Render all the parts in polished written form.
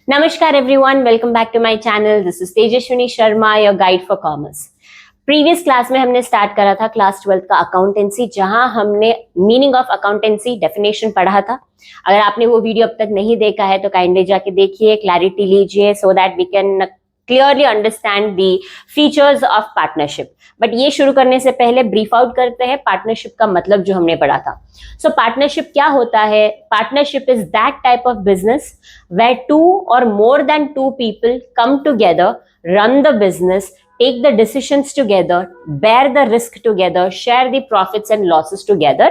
Namaskar everyone, welcome back to my channel. This is Tejaswini Sharma, your guide for commerce. Previous class में हमने start करा था class 12 का accountancy, जहां हमने मीनिंग ऑफ अकाउंटेंसी डेफिनेशन पढ़ा था। अगर आपने वो वीडियो अब तक नहीं देखा है तो काइंडली जाके देखिए, क्लैरिटी लीजिए, so that we can clearly understand the features of partnership. But ये शुरू करने से पहले ब्रीफ आउट करते हैं पार्टनरशिप का मतलब जो हमने पढ़ा था। सो पार्टनरशिप क्या होता है? Partnership is that type of business where two or more than two people come together, run the business, take the decisions together, bear the risk together, share the profits and losses together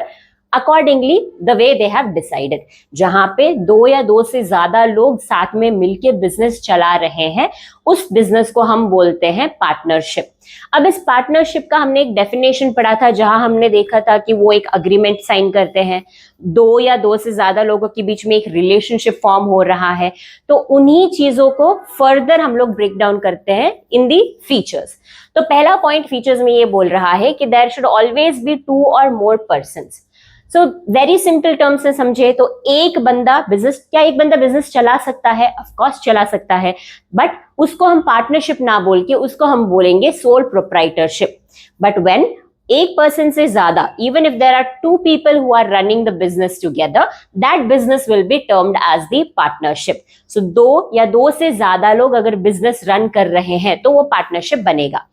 accordingly the way they have decided। जहां पे दो या दो से ज्यादा लोग साथ में मिलके बिजनेस चला रहे हैं, उस बिजनेस को हम बोलते हैं पार्टनरशिप। अब इस पार्टनरशिप का हमने एक डेफिनेशन पढ़ा था, जहां हमने देखा था कि वो एक अग्रीमेंट साइन करते हैं, दो या दो से ज्यादा लोगों के बीच में एक रिलेशनशिप फॉर्म हो रहा है। तो उन्हीं चीजों को फर्दर हम लोग ब्रेक डाउन करते हैं इन दी फीचर्स। तो पहला पॉइंट फीचर्स में ये बोल रहा है कि there should always be two और more persons. So very simple term से समझे तो एक बंदा बिजनेस चला सकता है? ऑफ कोर्स चला सकता है, बट उसको हम पार्टनरशिप ना बोल के उसको हम बोलेंगे सोल प्रोप्राइटरशिप। बट व्हेन एक पर्सन से ज्यादा, even if there are two people who are running the business together, that business will be termed as the partnership. So दो या दो से ज्यादा लोग अगर बिजनेस रन कर रहे हैं तो वो पार्टनरशिप बनेगा।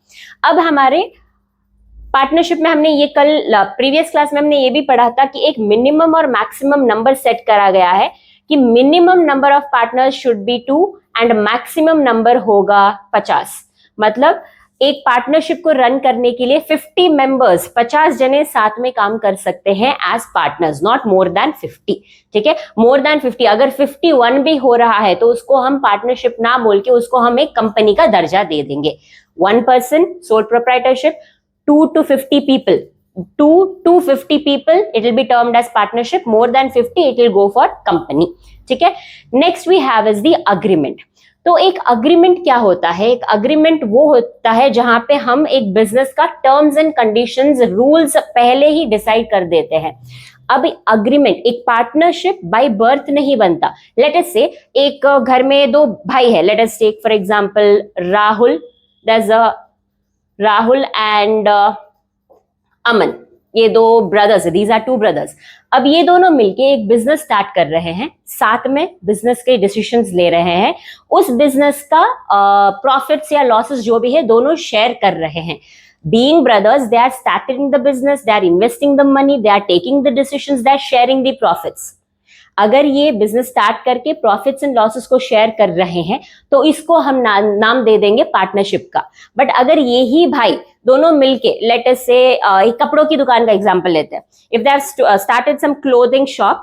अब हमारे पार्टनरशिप में हमने ये कल प्रीवियस क्लास में हमने ये भी पढ़ा था कि एक मिनिमम और मैक्सिमम नंबर सेट करा गया है कि minimum number of partners should be 2 and maximum number होगा 50। मतलब एक पार्टनरशिप को रन करने के लिए 50 मेंबर्स, 50 जने साथ में काम कर सकते हैं as partners, not more than 50। ठीक है, मोर देन 50। अगर 51 भी हो रहा है तो उसको हम पार्टनरशिप ना बोल के उसको हम एक कंपनी का दर्जा दे देंगे। 1 person sole proprietorship, 2 to 50 people, 2 to 50 people, it will be termed as partnership. More than 50 it will go for company। ठीक है, next we have is the agreement. तो एक अग्रीमेंट क्या होता है? एक अग्रीमेंट वो होता है जहां पे हम एक बिजनेस का टर्म्स एंड कंडीशंस, रूल्स पहले ही डिसाइड कर देते हैं। अब अग्रीमेंट, एक पार्टनरशिप बाय बर्थ नहीं बनता। लेट अस से एक घर में दो भाई है, let us take for example Rahul and Aman, ये दो ब्रदर्स है, दीज आर 2 ब्रदर्स। अब ये दोनों मिलके एक बिजनेस स्टार्ट कर रहे हैं, साथ में बिजनेस के डिसीजंस ले रहे हैं। उस बिजनेस का प्रॉफिट्स या लॉसेस जो भी है दोनों शेयर कर रहे हैं। Being brothers, they are starting the business, they are investing the money, they are taking the decisions, they are sharing the profits। अगर ये बिजनेस स्टार्ट करके प्रॉफिट्स एंड लॉसेस को शेयर कर रहे हैं तो इसको हम नाम दे देंगे पार्टनरशिप का। बट अगर ये ही भाई दोनों मिलके, लेट अस से एक कपड़ों की दुकान का एग्जांपल लेते हैं, if they have started some clothing shop,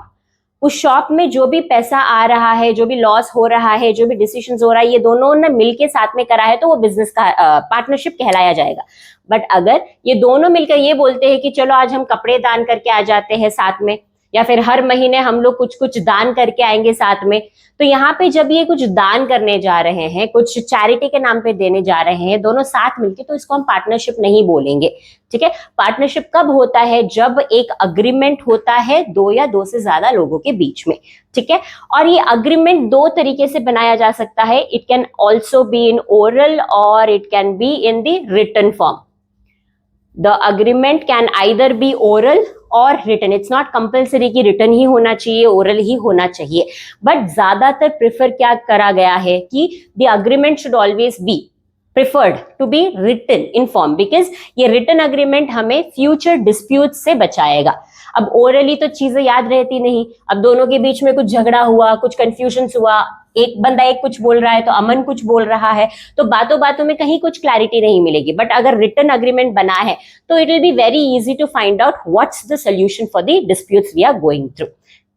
उस शॉप में जो भी पैसा आ रहा है, जो भी लॉस हो रहा है, जो भी डिसीजंस हो रहा है, ये दोनों ने मिलके साथ में करा है तो वो बिजनेस का पार्टनरशिप कहलाया जाएगा। बट अगर ये दोनों मिलकर ये बोलते हैं कि चलो आज हम कपड़े दान करके आ जाते हैं साथ में, या फिर हर महीने हम लोग कुछ कुछ दान करके आएंगे साथ में, तो यहाँ पे जब ये कुछ दान करने जा रहे हैं, कुछ चैरिटी के नाम पे देने जा रहे हैं दोनों साथ मिलके, तो इसको हम पार्टनरशिप नहीं बोलेंगे। ठीक है, पार्टनरशिप कब होता है? जब एक अग्रीमेंट होता है दो या दो से ज्यादा लोगों के बीच में। ठीक है, और ये अग्रीमेंट दो तरीके से बनाया जा सकता है। It can also be in oral और it can be in the written form. The agreement can either be oral और written। It's not compulsory कि written ही होना चाहिए, oral ही होना चाहिए। बट ज्यादातर प्रेफर क्या करा गया है कि the agreement should always be preferred to be written in form, because ये written agreement हमें future disputes से बचाएगा। अब orally तो चीजें याद रहती नहीं, अब दोनों के बीच में कुछ झगड़ा हुआ, कुछ कंफ्यूजन हुआ, एक बंदा एक कुछ बोल रहा है तो अमन कुछ बोल रहा है, तो बातों बातों में कहीं कुछ क्लैरिटी नहीं मिलेगी। बट अगर रिटन अग्रीमेंट बना है तो it will be very easy to find out what's the solution for the disputes we are going through.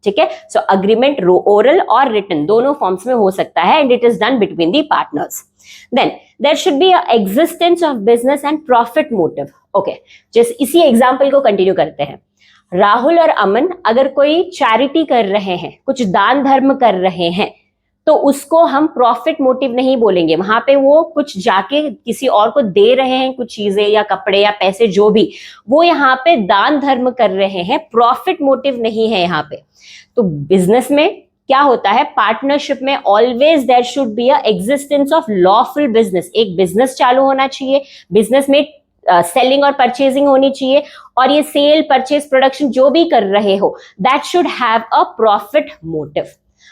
ठीक है, सो अग्रीमेंट ओरल और रिटन दोनों फॉर्म्स में हो सकता है and it is done between the partners. Then there should be existence of business and profit motive. Okay, जैसे इसी एग्जाम्पल को कंटिन्यू करते हैं। राहुल और अमन अगर कोई चैरिटी कर रहे हैं, कुछ दान धर्म कर रहे हैं, तो उसको हम प्रॉफिट मोटिव नहीं बोलेंगे। वहां पे वो कुछ जाके किसी और को दे रहे हैं, कुछ चीजें या कपड़े या पैसे जो भी, वो यहाँ पे दान धर्म कर रहे हैं, प्रॉफिट मोटिव नहीं है यहाँ पे। तो बिजनेस में क्या होता है, पार्टनरशिप में always there should be a existence of lawful business. एक बिजनेस चालू होना चाहिए, बिजनेस में सेलिंग और परचेजिंग होनी चाहिए, और ये सेल परचेज प्रोडक्शन जो भी कर रहे हो that should have a profit motive.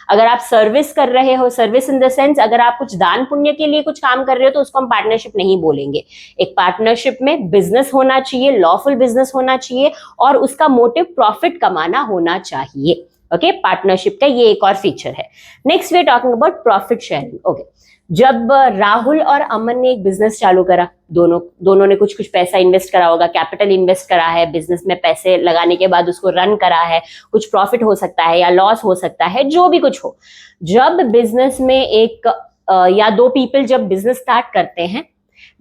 अगर आप सर्विस कर रहे हो, सर्विस इन द सेंस अगर आप कुछ दान पुण्य के लिए कुछ काम कर रहे हो तो उसको हम पार्टनरशिप नहीं बोलेंगे। एक पार्टनरशिप में बिजनेस होना चाहिए, लॉफुल बिजनेस होना चाहिए, और उसका मोटिव प्रॉफिट कमाना होना चाहिए। ओके, पार्टनरशिप का ये एक और फीचर है। Next we are talking about profit sharing. Okay, जब राहुल और अमन ने एक बिजनेस चालू करा, दोनों ने कुछ कुछ पैसा इन्वेस्ट करा होगा, कैपिटल इन्वेस्ट करा है, बिजनेस में पैसे लगाने के बाद उसको रन करा है, कुछ प्रॉफिट हो सकता है या लॉस हो सकता है, जो भी कुछ हो। जब बिजनेस में एक या दो पीपल जब बिजनेस स्टार्ट करते हैं,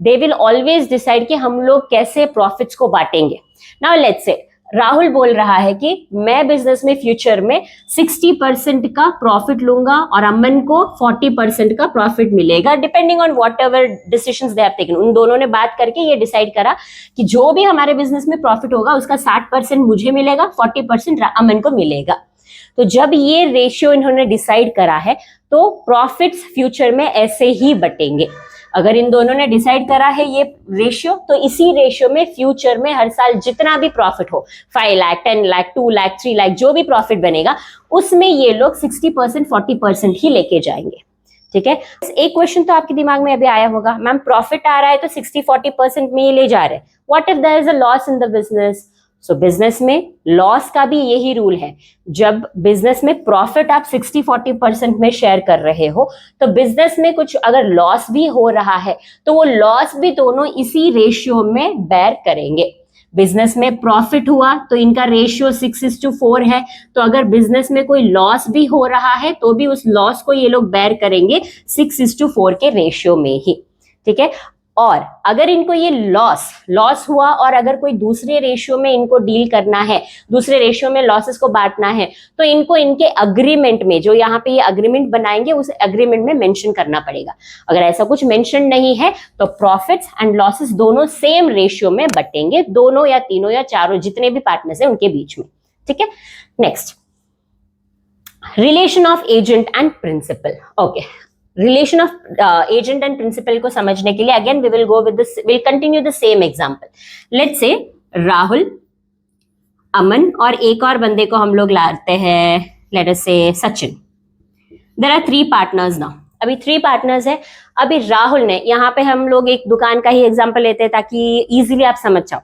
दे विल ऑलवेज डिसाइड कि हम लोग कैसे प्रॉफिट्स को बांटेंगे। नाउ लेट्स से राहुल बोल रहा है कि मैं बिजनेस में फ्यूचर में 60% का प्रॉफिट लूंगा और अमन को 40% का प्रॉफिट मिलेगा, depending on what ever decisions they have taken. उन दोनों ने बात करके ये डिसाइड करा कि जो भी हमारे बिजनेस में प्रॉफिट होगा उसका 60% मुझे मिलेगा, 40% अमन को मिलेगा। तो जब ये रेशियो इन्होंने डिसाइड करा है तो प्रॉफिट्स फ्यूचर में ऐसे ही बटेंगे। अगर इन दोनों ने डिसाइड करा है ये रेशियो, तो इसी रेशियो में फ्यूचर में हर साल जितना भी प्रॉफिट हो, 5 लाख, 10 लाख, 2 लाख, 3 लाख, जो भी प्रॉफिट बनेगा उसमें ये लोग 60%, 40% ही लेके जाएंगे। ठीक है, एक क्वेश्चन तो आपके दिमाग में अभी आया होगा, मैम प्रॉफिट आ रहा है तो 60-40% में ये ले जा रहे हैं, what if there is a loss in the business? So business में लॉस का भी यही रूल है। जब बिजनेस में प्रॉफिट आप 60-40% में शेयर कर रहे हो, तो बिजनेस में कुछ अगर लॉस भी हो रहा है तो वो लॉस भी दोनों इसी रेशियो में बेयर करेंगे। बिजनेस में प्रॉफिट हुआ तो इनका रेशियो 6:4 है, तो अगर बिजनेस में कोई लॉस भी हो रहा है तो भी उस लॉस को ये लोग बेयर करेंगे 6:4 के रेशियो में ही। ठीक है, और अगर इनको ये लॉस हुआ और अगर कोई दूसरे रेशियो में इनको डील करना है, दूसरे रेशियो में लॉसेस को बांटना है, तो इनको इनके अग्रीमेंट में, जो यहाँ पे ये अग्रीमेंट बनाएंगे उस अग्रीमेंट में मेंशन करना पड़ेगा। अगर ऐसा कुछ मेंशन नहीं है तो प्रॉफिट्स एंड लॉसेस दोनों सेम रेशियो में बटेंगे, दोनों या तीनों या चारों जितने भी पार्टनर्स हैं उनके बीच में। ठीक है, next, relation of agent and principal. Okay, relation of agent and principal को समझने के लिए again will continue the same example. Let's say Rahul, अमन और एक और बंदे को हम लोग लाते हैं, let us say Sachin. There are 3 partners now. अभी 3 पार्टनर्स है। अभी राहुल ने, यहाँ पे हम लोग एक दुकान का ही एग्जांपल लेते हैं ताकि इजीली आप समझ जाओ।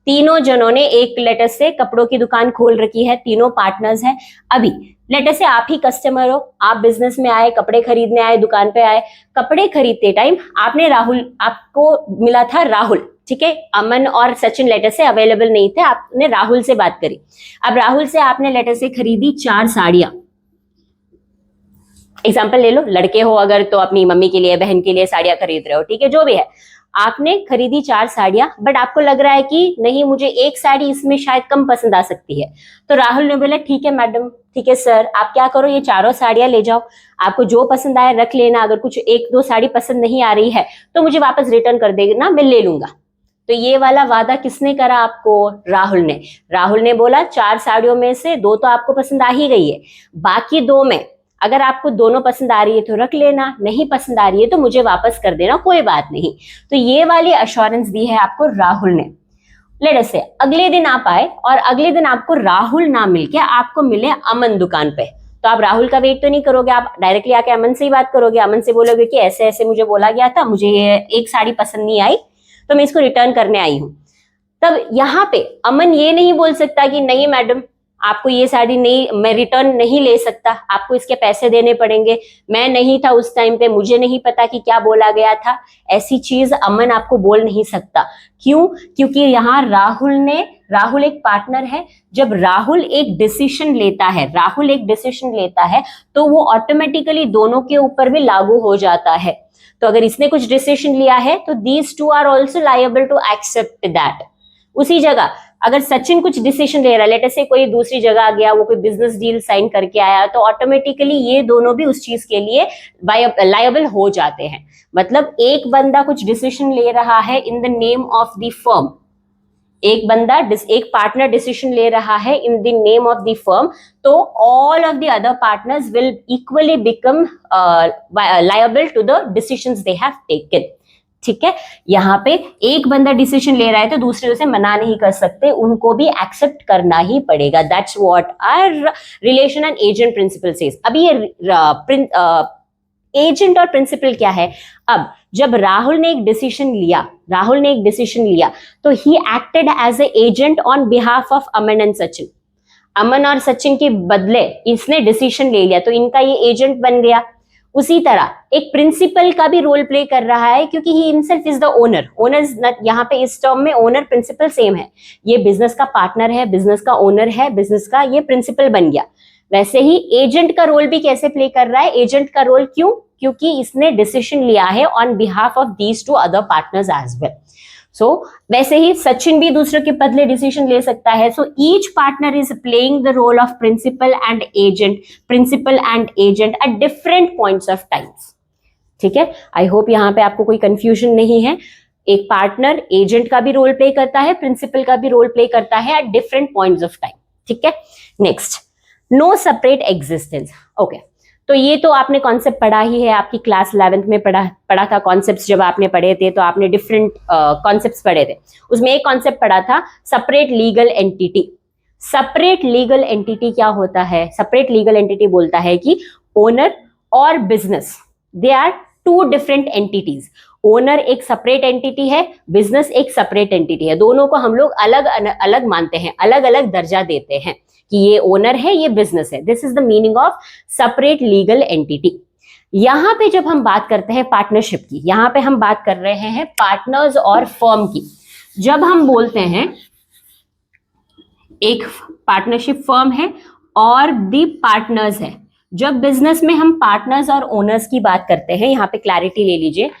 तीनों जनों ने एक लेटर से कपड़ों की दुकान खोल रखी है, तीनों पार्टनर्स हैं। अभी लेटर से आप ही कस्टमर हो, आप बिजनेस में आए, कपड़े खरीदने आए, दुकान पे आए, कपड़े खरीदते टाइम आपको मिला था राहुल। ठीक है, अमन और सचिन लेटर से अवेलेबल नहीं थे, आपने राहुल से बात करी। अब राहुल से आपने लेटर से खरीदी 4 साड़ियां। एग्जाम्पल ले लो, लड़के हो अगर तो अपनी मम्मी के लिए, बहन के लिए साड़ियां खरीद रहे हो, ठीक है, जो भी है। आपने खरीदी 4 साड़ियां, बट आपको लग रहा है कि नहीं, मुझे एक साड़ी इसमें शायद कम पसंद आ सकती है। तो राहुल ने बोला ठीक है मैडम, ठीक है सर, आप क्या करो, ये चारों साड़ियां ले जाओ, आपको जो पसंद आए रख लेना, अगर कुछ 1-2 साड़ी पसंद नहीं आ रही है तो मुझे वापस रिटर्न कर देना, मैं ले लूंगा। तो ये वाला वादा किसने करा आपको? राहुल ने। राहुल ने बोला 4 साड़ियों में से 2 तो आपको पसंद आ ही गई है, बाकी 2 में अगर आपको दोनों पसंद आ रही है तो रख लेना, नहीं पसंद आ रही है तो मुझे वापस कर देना, कोई बात नहीं। तो ये वाली अश्योरेंस दी है आपको राहुल ने। लेट अस से अगले दिन आप आए और अगले दिन आपको राहुल ना मिलके आपको मिले अमन दुकान पे, तो आप राहुल का वेट तो नहीं करोगे, आप डायरेक्टली आके अमन से ही बात करोगे। अमन से बोलोगे कि ऐसे ऐसे मुझे बोला गया था, मुझे ये एक साड़ी पसंद नहीं आई तो मैं इसको रिटर्न करने आई हूं। तब यहाँ पे अमन ये नहीं बोल सकता कि नहीं मैडम, आपको ये साड़ी नहीं, मैं रिटर्न नहीं ले सकता, आपको इसके पैसे देने पड़ेंगे, मैं नहीं था उस टाइम पे, मुझे नहीं पता कि क्या बोला गया था। ऐसी चीज अमन आपको बोल नहीं सकता। क्यों? क्योंकि यहाँ राहुल एक पार्टनर है। जब राहुल एक डिसीजन लेता है तो वो ऑटोमेटिकली दोनों के ऊपर भी लागू हो जाता है। तो अगर इसने कुछ डिसीजन लिया है तो these 2 are also liable to accept that. उसी जगह अगर सचिन कुछ डिसीजन ले रहा है, लेट अस से कोई दूसरी जगह गया, वो कोई बिजनेस डील साइन करके आया, तो ऑटोमेटिकली ये दोनों भी उस चीज के लिए लायबल हो जाते हैं। मतलब एक बंदा कुछ डिसीजन ले रहा है in the name of the firm, एक बंदा एक पार्टनर डिसीजन ले रहा है in the name of the firm, तो all of the other partners will equally become liable to the decisions they have taken. ठीक है, यहाँ पे एक बंदा डिसीजन ले रहा है तो दूसरे उसे मना नहीं कर सकते, उनको भी एक्सेप्ट करना ही पड़ेगा। That's what our relation and agent principal says. अभी ये एजेंट और प्रिंसिपल क्या है? अब जब राहुल ने एक डिसीजन लिया तो he acted as a agent on behalf of Aman and Sachin. Aman और सचिन के बदले इसने डिसीजन ले लिया तो इनका ये एजेंट बन गया। उसी तरह एक प्रिंसिपल का भी रोल प्ले कर रहा है, क्योंकि he himself is the owner. यहाँ पे इस टर्म में ओनर प्रिंसिपल सेम है। ये बिजनेस का पार्टनर है, बिजनेस का ओनर है, बिजनेस का ये प्रिंसिपल बन गया। वैसे ही एजेंट का रोल भी कैसे प्ले कर रहा है? एजेंट का रोल क्यों? क्योंकि इसने डिसीजन लिया है on behalf of these two other partners as well. So वैसे ही सचिन भी दूसरे के बदले डिसीजन ले सकता है। So each partner is playing the role of principal and agent at different points of times. ठीक है, आई होप यहाँ पे आपको कोई कंफ्यूजन नहीं है। एक पार्टनर एजेंट का भी रोल प्ले करता है, प्रिंसिपल का भी रोल प्ले करता है at different points of time. ठीक है, next, no separate existence. Okay, तो ये तो आपने कॉन्सेप्ट पढ़ा ही है, आपकी क्लास 11th में पढ़ा था। कॉन्सेप्ट्स जब आपने पढ़े थे तो आपने डिफरेंट कॉन्सेप्ट्स पढ़े थे। उसमें एक कॉन्सेप्ट पढ़ा था separate legal entity. Separate legal entity क्या होता है? सेपरेट लीगल एंटिटी बोलता है कि ओनर और business, they are two different entities. Owner एक सेपरेट एंटिटी है, बिजनेस एक सेपरेट एंटिटी है। दोनों को हम लोग अलग अलग मानते हैं, अलग अलग दर्जा देते हैं कि ये ओनर है, ये बिजनेस है। This is the meaning of separate legal entity. यहां पे जब हम बात करते हैं पार्टनरशिप की, यहां पे हम बात कर रहे हैं पार्टनर्स और फर्म की। जब हम बोलते हैं एक पार्टनरशिप फर्म है और दी पार्टनर्स है, जब बिजनेस में हम पार्टनर्स और ओनर्स की बात करते हैं, यहां पे क्लैरिटी ले लीजिए,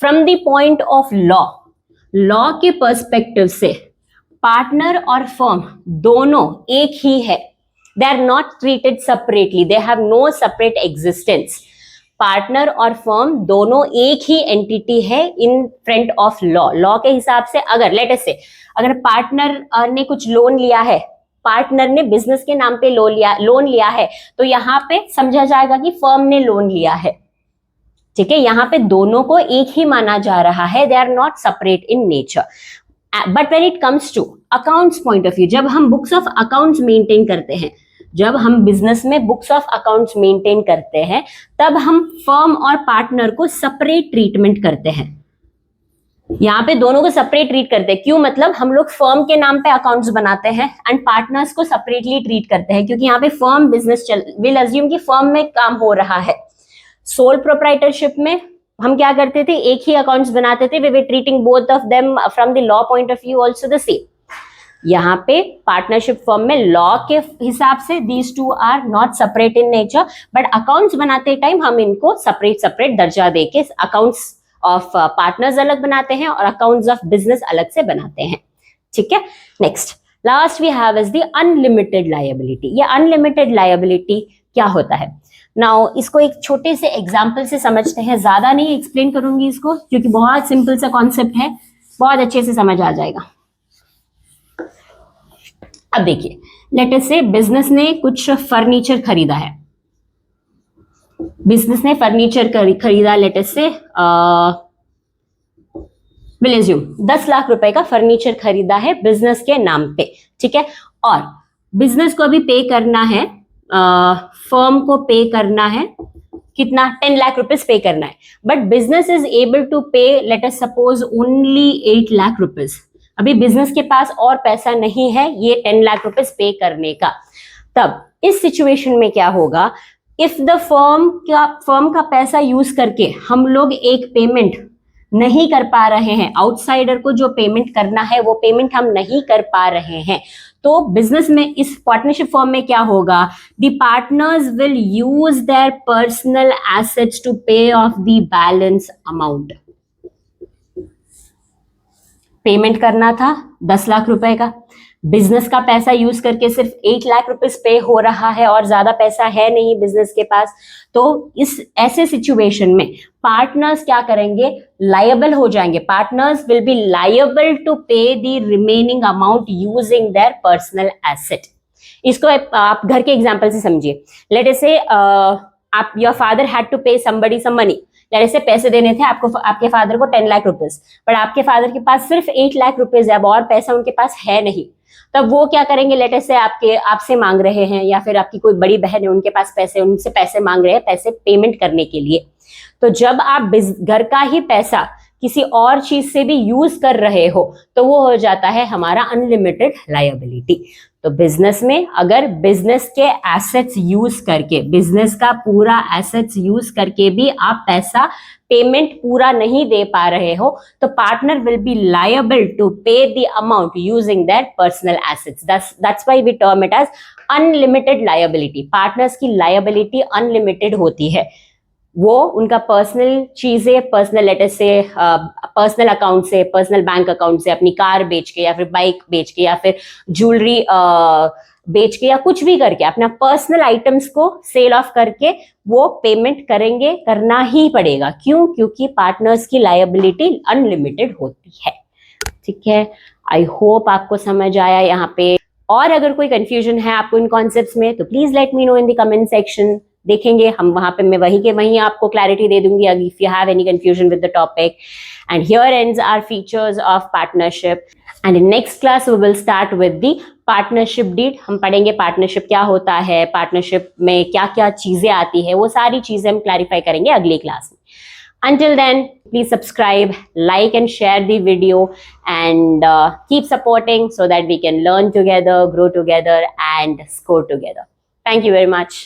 from the point of law के पर्सपेक्टिव से पार्टनर और फर्म दोनों एक ही है। They are not treated separately, they have no separate existence. Partner और फर्म दोनों एक ही एंटिटी है इन फ्रंट ऑफ लॉ के हिसाब से। अगर लेट अस से अगर पार्टनर ने कुछ लोन लिया है, पार्टनर ने बिजनेस के नाम पे लोन लिया है, तो यहाँ पे समझा जाएगा कि फर्म ने लोन लिया है। ठीक है, यहाँ पे दोनों को एक ही माना जा रहा है। They are not separate in nature. But when it comes to accounts point of view, जब हम बुक्स ऑफ अकाउंट्स मेंटेन करते हैं, जब हम बिजनेस में बुक्स ऑफ अकाउंट्स मेंटेन करते हैं, तब हम फर्म और पार्टनर को सेपरेट ट्रीटमेंट करते हैं। यहाँ पे दोनों को सेपरेट ट्रीट करते हैं। क्यों? मतलब हम लोग फर्म के नाम पे अकाउंट्स बनाते हैं एंड पार्टनर्स को सेपरेटली ट्रीट करते हैं, क्योंकि यहाँ पे फर्म बिजनेस विल अज्यूम कि फर्म में काम हो रहा है। सोल प्रोप्राइटरशिप में हम क्या करते थे? एक ही अकाउंट्स बनाते थे। We were treating both of them from the law point of view also the same. यहाँ पे पार्टनरशिप फर्म में लॉ के हिसाब से these two are not separate in nature, but accounts बनाते टाइम हम इनको सेपरेट दर्जा देके अकाउंट्स ऑफ पार्टनर्स अलग बनाते हैं और अकाउंट्स ऑफ बिजनेस अलग से बनाते हैं। ठीक है, next last we have is the unlimited liability. ये अनलिमिटेड लायबिलिटी क्या होता है? नाउ इसको एक छोटे से एग्जाम्पल से समझते हैं। ज्यादा नहीं एक्सप्लेन करूंगी इसको, क्योंकि बहुत सिंपल सा कॉन्सेप्ट है, बहुत अच्छे से समझ आ जाएगा। अब देखिए, लेट अस से बिजनेस ने कुछ फर्नीचर खरीदा है। बिजनेस ने फर्नीचर खरीदा, लेट अस से विल अज्यूम 10 लाख रुपए का फर्नीचर खरीदा है बिजनेस के नाम पे। ठीक है, और बिजनेस को अभी पे करना है, फर्म को पे करना है कितना? 10 लाख रुपीज पे करना है। But business is able to pay let us suppose only 8 lakh rupees. अभी बिजनेस के पास और पैसा नहीं है ये 10 लाख रुपीज पे करने का। तब इस सिचुएशन में क्या होगा? इफ द फर्म का पैसा यूज करके हम लोग एक पेमेंट नहीं कर पा रहे हैं, आउटसाइडर को जो पेमेंट करना है वो पेमेंट हम नहीं कर पा रहे हैं, तो बिजनेस में इस पार्टनरशिप फर्म में क्या होगा? The partners will use their personal assets to pay off the balance amount. Payment करना था 10 लाख रुपए का, बिजनेस का पैसा यूज करके सिर्फ 8 लाख रुपीस पे हो रहा है और ज्यादा पैसा है नहीं बिजनेस के पास, तो इस ऐसे सिचुएशन में पार्टनर्स क्या करेंगे, लायबल हो जाएंगे। Partners will be liable to pay the remaining amount using their personal asset. इसको आप घर के एग्जांपल से समझिए। लेट अस से आप your father had to pay somebody some money. Let us say पैसे देने थे आपको, आपके फादर को 10 लाख रुपीस, बट आपके फादर के पास सिर्फ 8 लाख रुपीस है, अब और पैसा उनके पास है नहीं। तब वो क्या करेंगे, लेट अस से आपसे मांग रहे हैं, या फिर आपकी कोई बड़ी बहन है उनके पास पैसे, उनसे पैसे मांग रहे हैं पैसे पेमेंट करने के लिए। तो जब आप घर का ही पैसा किसी और चीज से भी यूज कर रहे हो तो वो हो जाता है हमारा अनलिमिटेड लायबिलिटी। तो बिजनेस में अगर बिजनेस के एसेट्स यूज करके, बिजनेस का पूरा एसेट्स यूज करके भी आप पैसा पेमेंट पूरा नहीं दे पा रहे हो, तो partner will be liable to pay the amount using that personal assets. That's why we term it as unlimited liability. Partners की लायबिलिटी अनलिमिटेड होती है। वो उनका पर्सनल चीजें, पर्सनल लेटर से, पर्सनल अकाउंट से, पर्सनल बैंक अकाउंट से अपनी कार बेच के या फिर बाइक बेच के या फिर ज्वेलरी बेच के या कुछ भी करके अपना पर्सनल आइटम्स को सेल ऑफ करके वो पेमेंट करेंगे, करना ही पड़ेगा। क्यों? क्योंकि पार्टनर्स की लायबिलिटी अनलिमिटेड होती है। ठीक है, आई होप आपको समझ आया यहाँ पे। और अगर कोई कंफ्यूजन है आपको इन कॉन्सेप्ट्स में तो please let me know in the comment section. देखेंगे हम वहां पे, मैं वही के वहीं आपको क्लैरिटी दे दूंगी if you have any confusion with the topic. And here ends our features of partnership, and in next class we will start with the partnership deed. हम पढ़ेंगे पार्टनरशिप क्या होता है, पार्टनरशिप में क्या क्या चीजें आती है, वो सारी चीजें हम क्लैरिफाई करेंगे अगली क्लास में। Until then, please subscribe, like and share the video, and keep supporting so that we can learn together, grow together and score together. Thank you very much.